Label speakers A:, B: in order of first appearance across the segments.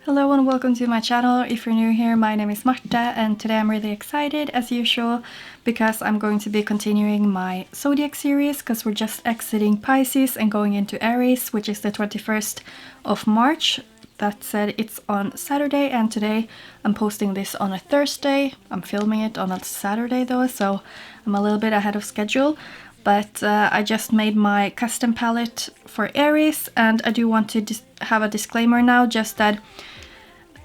A: Hello and welcome to my channel. If you're new here, my name is Marta and today I'm really excited as usual because I'm going to be continuing my ZODIAC series because we're just exiting Pisces and going into Aries, which is the 21st of March. That said, it's on Saturday and today I'm posting this on a Thursday. I'm filming it on a Saturday though, so I'm a little bit ahead of schedule. But I just made my custom palette for Aries and I do want to have a disclaimer now, just that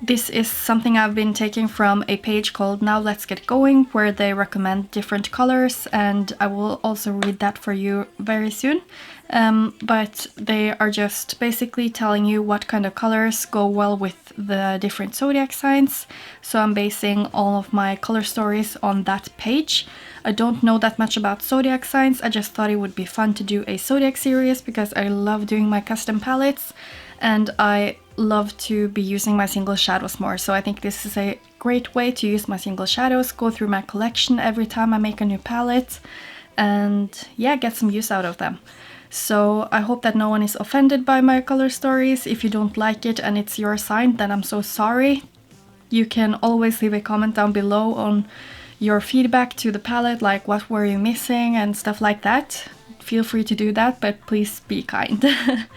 A: this is something I've been taking from a page called Now Let's Get Going, where they recommend different colors, and I will also read that for you very soon. But they are just basically telling you what kind of colors go well with the different zodiac signs. So I'm basing all of my color stories on that page. I don't know that much about zodiac signs, I just thought it would be fun to do a zodiac series because I love doing my custom palettes and I love to be using my single shadows more. So I think this is a great way to use my single shadows, go through my collection every time I make a new palette and yeah, get some use out of them. So I hope that no one is offended by my color stories. If you don't like it and it's your sign, then I'm so sorry. You can always leave a comment down below on your feedback to the palette, like what were you missing and stuff like that. Feel free to do that, but please be kind.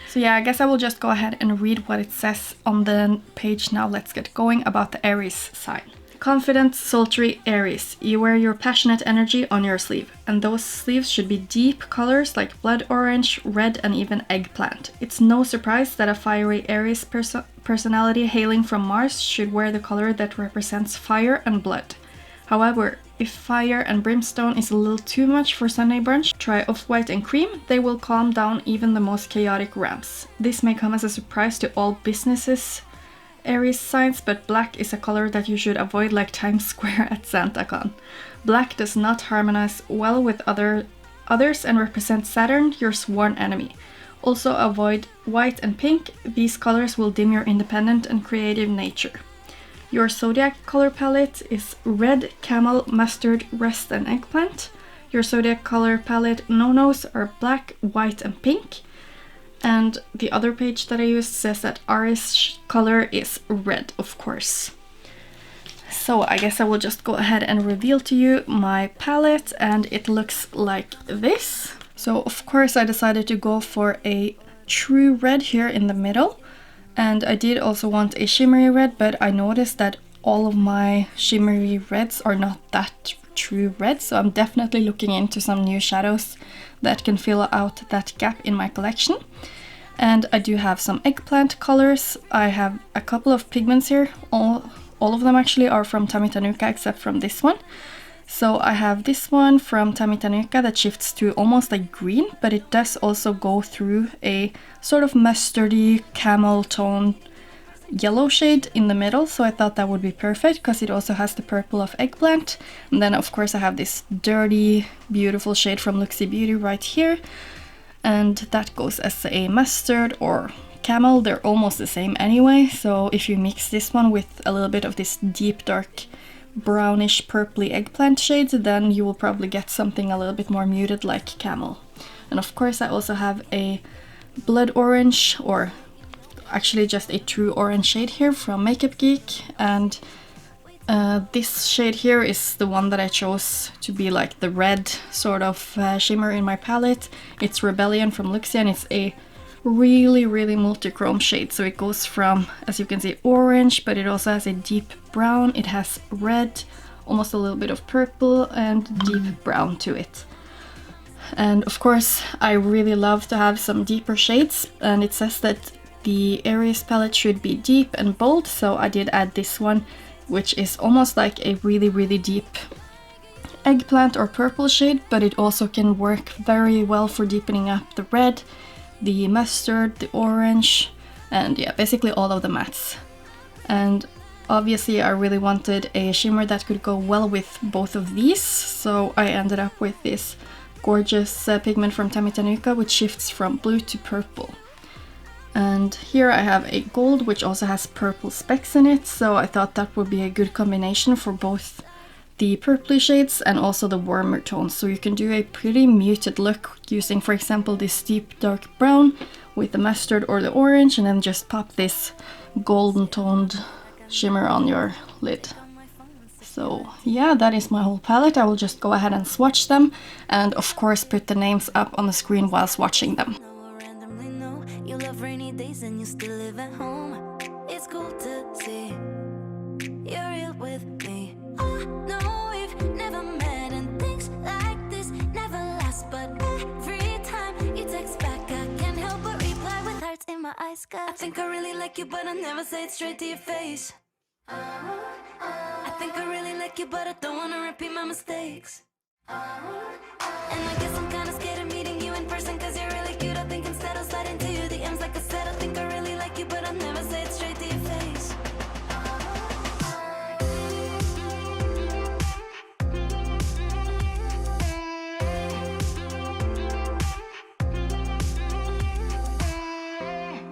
A: So yeah, I guess I will just go ahead and read what it says on the page Now Let's Get Going about the Aries sign. Confident, sultry Aries. You wear your passionate energy on your sleeve, and those sleeves should be deep colors like blood orange, red, and even eggplant. It's no surprise that a fiery Aries personality hailing from Mars should wear the color that represents fire and blood. However, if fire and brimstone is a little too much for Sunday brunch, try off-white and cream. They will calm down even the most chaotic ramps. This may come as a surprise to all businesses Aries signs, but black is a color that you should avoid like Times Square at SantaCon. Black does not harmonize well with others and represents Saturn, your sworn enemy. Also avoid white and pink. These colors will dim your independent and creative nature. Your zodiac color palette is red, camel, mustard, rest, and eggplant. Your zodiac color palette no-nos are black, white, and pink. And the other page that I used says that Aries color is red, of course. So I guess I will just go ahead and reveal to you my palette, and it looks like this. So of course I decided to go for a true red here in the middle. And I did also want a shimmery red, but I noticed that all of my shimmery reds are not that true red, so I'm definitely looking into some new shadows that can fill out that gap in my collection. And I do have some eggplant colors. I have a couple of pigments here. All of them actually are from Tanuka except from this one. So I have this one from Tanuka that shifts to almost like green, but it does also go through a sort of mustardy camel tone yellow shade in the middle, so I thought that would be perfect because it also has the purple of eggplant. And then of course I have this dirty, beautiful shade from Looxi Beauty right here, and that goes as a mustard or camel. They're almost the same anyway, so if you mix this one with a little bit of this deep dark brownish purpley eggplant shades, then you will probably get something a little bit more muted like camel. And of course I also have a blood orange, or actually just a true orange shade here from Geek, and this shade here is the one that I chose to be like the red sort of shimmer in my palette. It's Rebellion from Looxi, and it's a really multi-chrome shade, so it goes from, as you can see, orange, but it also has a deep brown, it has red, almost a little bit of purple, and deep brown to it. And of course I really love to have some deeper shades, and it says that the Aries palette should be deep and bold, so I did add this one, which is almost like a really deep eggplant or purple shade, but it also can work very well for deepening up the red, the mustard, the orange, and yeah, basically all of the mattes. And obviously I really wanted a shimmer that could go well with both of these, so I ended up with this gorgeous pigment from Tanuka, which shifts from blue to purple. And here I have a gold which also has purple specks in it, so I thought that would be a good combination for both the purpley shades and also the warmer tones, so you can do a pretty muted look using, for example, this deep dark brown with the mustard or the orange, and then just pop this golden toned shimmer on your lid. So yeah, that is my whole palette. I will just go ahead and swatch them, and of course put the names up on the screen while swatching them.
B: You love rainy days and you still live at home. It's cool to see you're real with me. I know we've never met and things like this never last, but every time you text back I can't help but reply with hearts in my eyes. I think I really like you, but I never say it straight to your face. I think I really like you, but I don't wanna repeat my mistakes. And I guess I'm kinda scared of meeting you in person, cause you're really cute. I think instead I'll slide into you DMs like I said. I think I really like you, but I'll never say it straight to your face.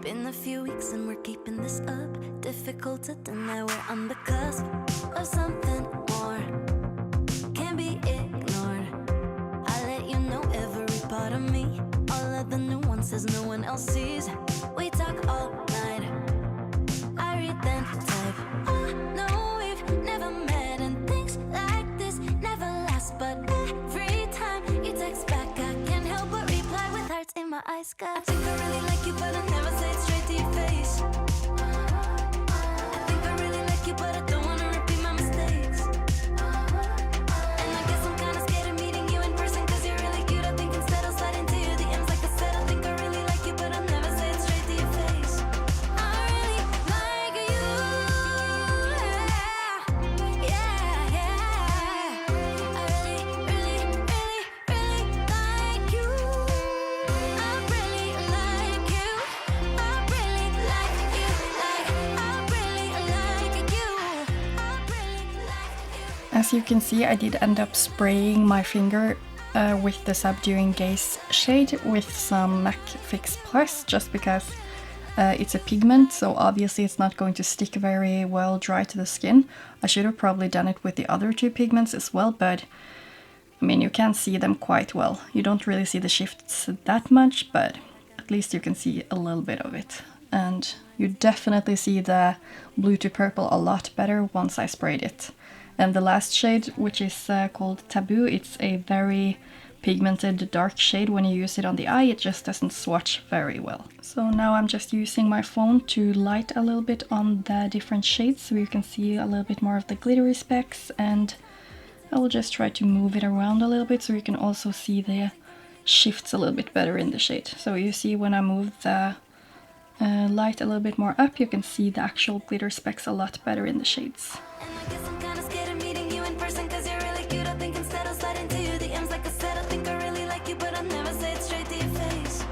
B: Been a few weeks and we're keeping this up. Difficult to deny we're on the cusp of something more. Can't be ignored. I let you know every part of me. All of the nuances no one else sees. We talk all night. I read then type. I know we've never met and things like this never last, but every time you text back I can't help but reply with hearts in my eyes. I think I really like you, but I never say it straight to your face. I think I really like you, but I don't wanna repeat my mistakes. And I guess I'm kinda scared of meeting you in person, cause you're really cute. I think instead I'll slide into you DMs like I said. I think I really like you, but I'll never say it straight to your face. I really like you. Yeah, yeah. I really, really, really, really like you. I really like you. I really like you. I really like you. I really like you.
A: As you can see, I did end up spraying my finger with the Subduing Gaze shade with some MAC Fix Plus, just because it's a pigment, so obviously it's not going to stick very well dry to the skin. I should have probably done it with the other two pigments as well, but I mean, you can see them quite well. You don't really see the shifts that much, but at least you can see a little bit of it. And you definitely see the blue to purple a lot better once I sprayed it. And the last shade, which is called Taboo, it's a very pigmented dark shade. When you use it on the eye, it just doesn't swatch very well. So now I'm just using my phone to light a little bit on the different shades so you can see a little bit more of the glittery specks, and I will just try to move it around a little bit so you can also see the shifts a little bit better in the shade. So you see when I move the light a little bit more up, you can see the actual glitter specks a lot better in the shades.
B: And I guess I'm kinda scared of meeting you in person, cause you're really cute. I think instead I'll slide into you DMs like I said. I think I really like you, but I'll never say it straight to your face.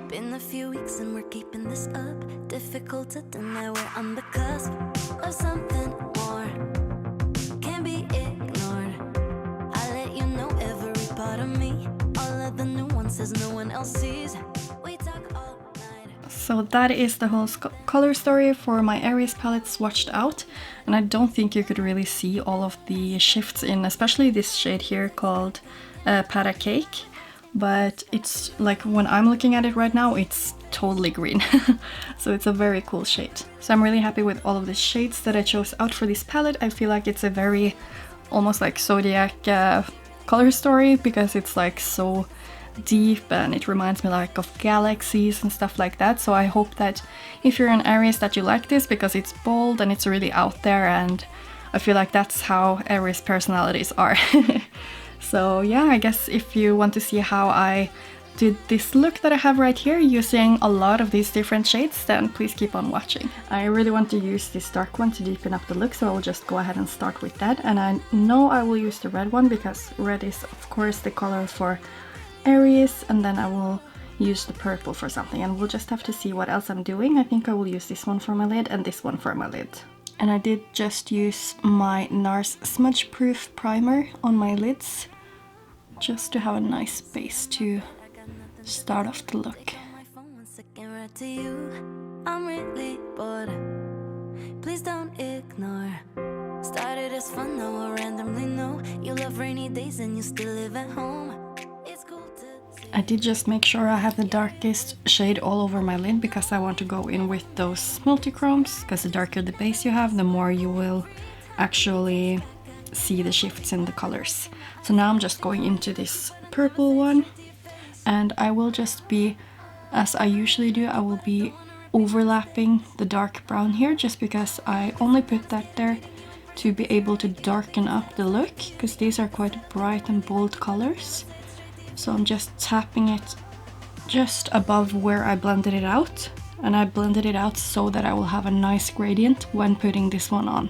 B: Been a few weeks and we're keeping this up. Difficult to deny we're on the cusp of something more. Can't be ignored. I let you know every part of me. All of the nuances no one else sees. We talk all night.
A: So that is the whole color story for my Aries palette swatched out, and I don't think you could really see all of the shifts in especially this shade here called Para Cake, but it's like when I'm looking at it right now it's totally green. So it's a very cool shade. So I'm really happy with all of the shades that I chose out for this palette. I feel like it's a very almost like Zodiac color story, because it's like so deep and it reminds me like of galaxies and stuff like that. So I hope that if you're an Aries that you like this, because it's bold and it's really out there, and I feel like that's how Aries personalities are. So yeah, I guess if you want to see how I did this look that I have right here using a lot of these different shades, then please keep on watching. I really want to use this dark one to deepen up the look, so I will just go ahead and start with that. And I know I will use the red one because red is of course the color for Aries, and then I will use the purple for something, and we'll just have to see what else I'm doing. I think I will use this one for my lid and this one for my lid. And I did just use my NARS Smudge Proof Primer on my lids, just to have a nice base to start off the look.
B: I'm really bored. Please don't ignore. Started as fun, now I randomly know you love rainy days and you still live at home. It's cool to see.
A: I did just make sure I have the darkest shade all over my lid because I want to go in with those multichromes, because the darker the base you have, the more you will actually see the shifts in the colors. So now I'm just going into this purple one, and I will just be, as I usually do, I will be overlapping the dark brown here, just because I only put that there to be able to darken up the look, because these are quite bright and bold colors. So I'm just tapping it just above where I blended it out, and I blended it out so that I will have a nice gradient when putting this one on.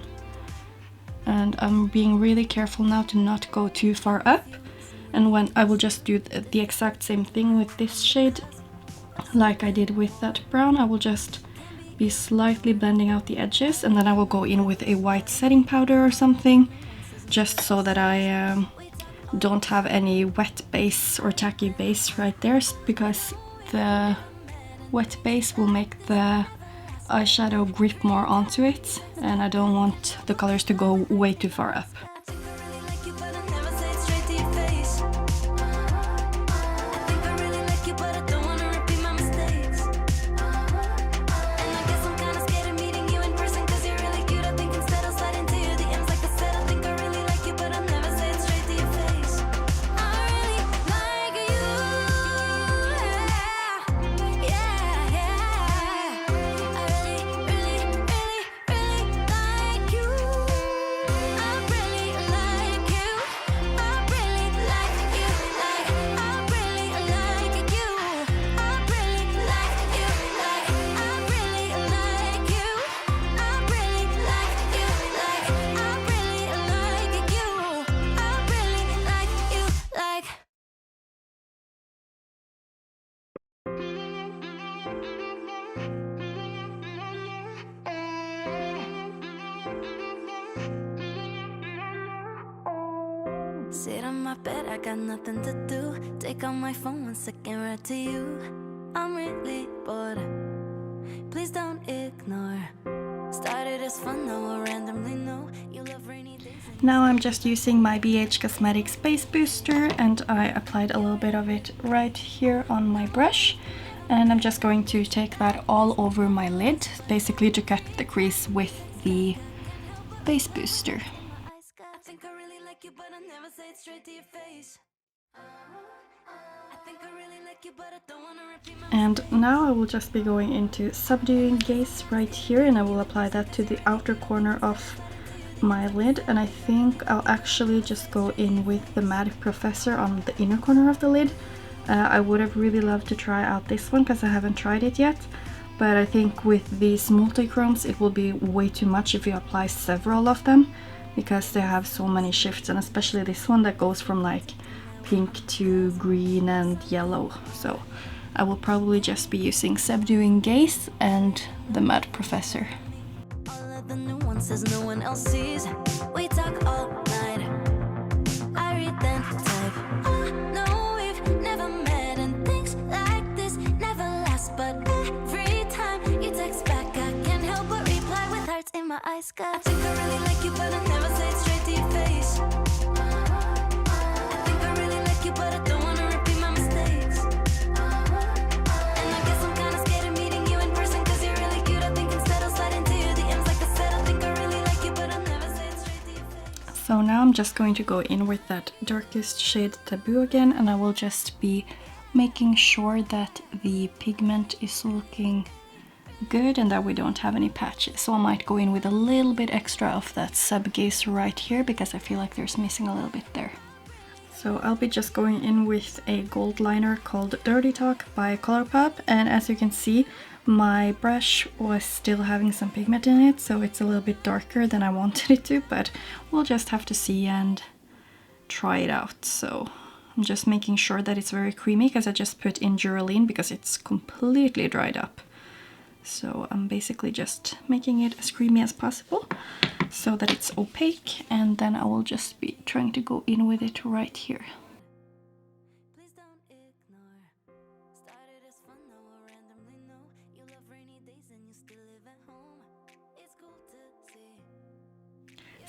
A: And I'm being really careful now to not go too far up, and when I will just do the exact same thing with this shade like I did with that brown. I will just be slightly blending out the edges, and then I will go in with a white setting powder or something, just so that I don't have any wet base or tacky base right there, because the wet base will make the eyeshadow grip more onto it, and I don't want the colors to go way too far up.
B: I think I really like you, but I never say it straight to your face. I think I really like you, but I don't wanna repeat my mistakes. And I guess I'm kinda scared of meeting you in person, cause you're really cute. I think instead I'll slide into your DMs like I said. I think I really like you, but I'll never say it straight to your face. I really like you, yeah, yeah, yeah. I really, really, really, really like you. I really like you. I really like you. Like, I really like you. I really like you. Like, I really like you. I really like you. Like, I really like you. I really like you. Like. Sit on my bed, I got nothing to do. Take out my phone 1 second, right to you. I'm really bored. Please don't ignore. Started as fun, now I randomly know you love rainy days.
A: Now I'm just using my BH Cosmetics Base Booster, and I applied a little bit of it right here on my brush, and I'm just going to take that all over my lid, basically to cut the crease with the base booster.
B: I think I really like you, but I never say it straight to your face. I think I really like you, but I don't wanna repeat my.
A: And now I will just be going into Subduing Gaze right here, and I will apply that to the outer corner of my lid, and I think I'll actually just go in with the Mad Professor on the inner corner of the lid. I would have really loved to try out this one because I haven't tried it yet, but I think with these multichromes it will be way too much if you apply several of them, because they have so many shifts, and especially this one that goes from like pink to green and yellow. So I will probably just be using Subduing Gaze and the Mad Professor.
B: All of the nuances no one else sees. We talk all night. I read then type. Oh no, we've never met, and things like this never last. But every time you text back, I can't help but reply with hearts in my eyes. I think I really like you, but I never say it straight to your face. I think I really like you, but I don't wanna repeat my mistakes. And I guess I'm kinda scared of meeting you in person, cause you're really cute. I think instead I'll slide into your DMs like I said. I think I really like you, but I'll never say it straight to your face.
A: So now I'm just going to go in with that darkest shade Taboo again, and I will just be making sure that the pigment is looking good and that we don't have any patches. So I might go in with a little bit extra of that sub gaze right here, because I feel like there's missing a little bit there. So I'll be just going in with a gold liner called Dirty Talk by Colourpop, and as you can see, my brush was still having some pigment in it, so it's a little bit darker than I wanted it to, but we'll just have to see and try it out. So I'm just making sure that it's very creamy, because I just put in Duraline because it's completely dried up. So I'm basically just making it as creamy as possible so that it's opaque, and then I will just be trying to go in with it right here.
B: Please don't ignore. Started as fun, now I randomly know you love rainy days and you still live at home. It's cool to see.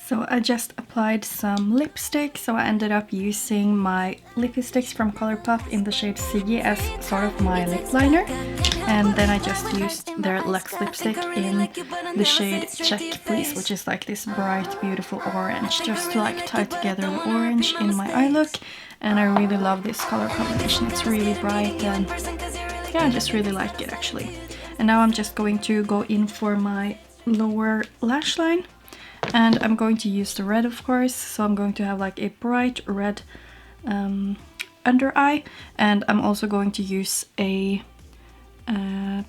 A: So I just applied some lipstick, so I ended up using my lippy sticks from Colourpop in the shade Siggy as sort of my lip liner. And then I just used their Luxe lipstick in the shade Check Please, which is like this bright, beautiful orange, just to like tie together the orange in my eye look. And I really love this color combination. It's really bright and yeah, I just really like it actually. And now I'm just going to go in for my lower lash line. And I'm going to use the red, of course, so I'm going to have like a bright red under eye, and I'm also going to use a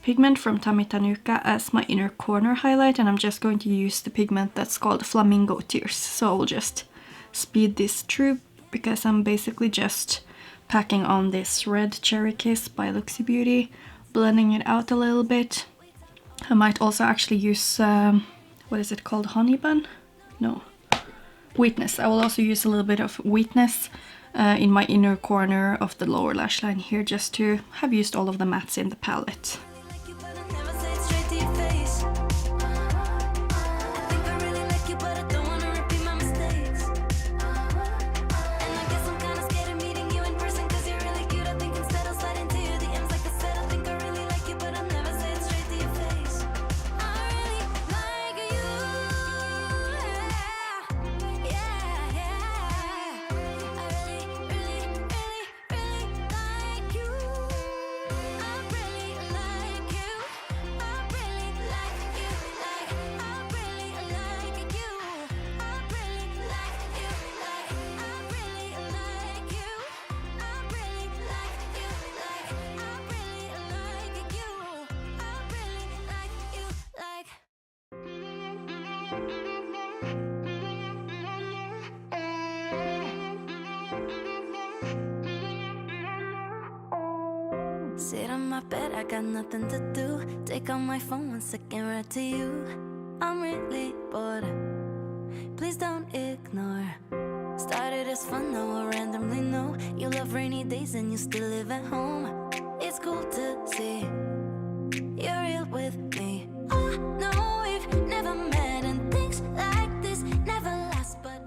A: pigment from Tanuka as my inner corner highlight, and I'm just going to use the pigment that's called Flamingo Tears. So I'll just speed this through because I'm basically just packing on this red Cherry Kiss by Looxi Beauty, blending it out a little bit. I might also actually use what is it called? Honey Bun? No. Wheatness. I will also use a little bit of Wheatness in my inner corner of the lower lash line here, just to have used all of the mattes in the palette.
B: Sit on my bed, I got nothing to do. Take out my phone 1 second, right to you. I'm really bored, please don't ignore. Started as fun, now I randomly know you love rainy days and you still live at home. It's cool to see you're real with me. I know we've never met and things like this never last, but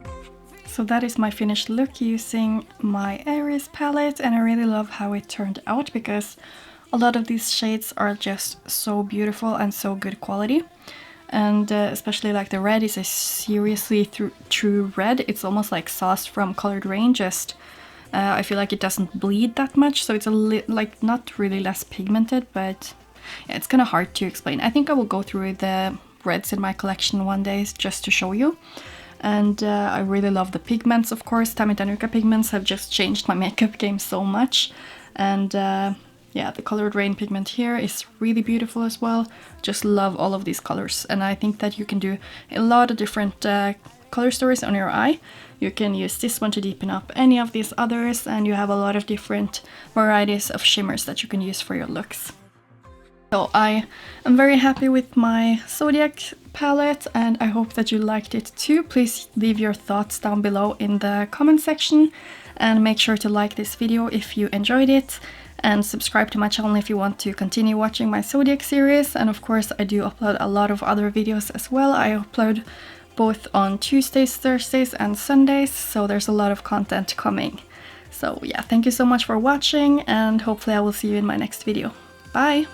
A: So that is my finished look using my Aries palette, and I really love how it turned out because a lot of these shades are just so beautiful and so good quality. And especially like the red is a seriously true red. It's almost like sauce from Colored Raine, just I feel like it doesn't bleed that much, so it's a like not really less pigmented, but yeah, it's kind of hard to explain. I think I will go through the reds in my collection one day just to show you. And I really love the pigments, of course. Tanuka pigments have just changed my makeup game so much. And yeah, the Colored Raine pigment here is really beautiful as well. Just love all of these colors. And I think that you can do a lot of different color stories on your eye. You can use this one to deepen up any of these others, and you have a lot of different varieties of shimmers that you can use for your looks. So I am very happy with my Zodiac palette, and I hope that you liked it too. Please leave your thoughts down below in the comment section, and make sure to like this video if you enjoyed it, and subscribe to my channel if you want to continue watching my Zodiac series. And of course I do upload a lot of other videos as well. I upload both on Tuesdays, Thursdays and Sundays, so there's a lot of content coming. So yeah, thank you so much for watching, and hopefully I will see you in my next video. Bye!